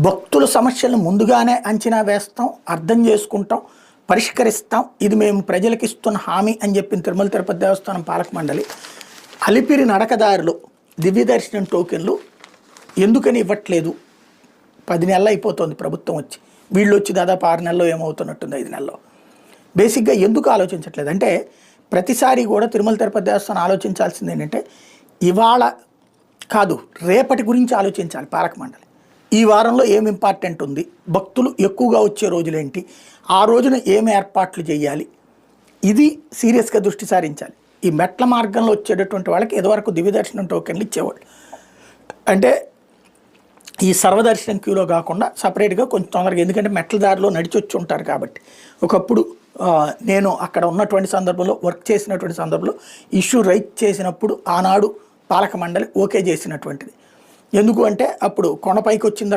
భక్తుల సమస్యలను ముందుగానే అంచనా వేస్తాం, అర్థం చేసుకుంటాం, పరిష్కరిస్తాం. ఇది మేము ప్రజలకు ఇస్తున్న హామీ అని చెప్పిన తిరుమల తిరుపతి దేవస్థానం పాలక మండలి అలిపిరి నడకదారిలో దివ్య దర్శనం టోకెన్లు ఎందుకని ఇవ్వట్లేదు? 10 నెలలు అయిపోతుంది ప్రభుత్వం వచ్చి, వీళ్ళు వచ్చి దాదాపు 6 నెలల్లో ఏమవుతున్నట్టుంది, 5 నెలల్లో. బేసిక్గా ఎందుకు ఆలోచించట్లేదు అంటే, ప్రతిసారి కూడా తిరుమల తిరుపతి దేవస్థానం ఆలోచించాల్సింది ఏంటంటే, ఇవాళ కాదు రేపటి గురించి ఆలోచించాలి పాలక మండలి. ఈ వారంలో ఏం ఇంపార్టెంట్ ఉంది, భక్తులు ఎక్కువగా వచ్చే రోజులేంటి, ఆ రోజున ఏమి ఏర్పాట్లు చేయాలి, ఇది సీరియస్గా దృష్టి సారించాలి. ఈ మెట్ల మార్గంలో వచ్చేటటువంటి వాళ్ళకి ఇదివరకు దివ్య దర్శనం టోకెన్లు ఇచ్చేవాళ్ళు. అంటే ఈ సర్వదర్శనం క్యూలో కాకుండా సపరేట్గా కొంచెం తొందరగా, ఎందుకంటే మెట్ల దారిలో నడిచి వచ్చి ఉంటారు కాబట్టి. ఒకప్పుడు నేను అక్కడ ఉన్నటువంటి సందర్భంలో, వర్క్ చేసినటువంటి సందర్భంలో ఇష్యూ రైట్ చేసినప్పుడు ఆనాడు పాలక మండలి ఓకే చేసినటువంటిది. ఎందుకు అంటే అప్పుడు కొండపైకి వచ్చిన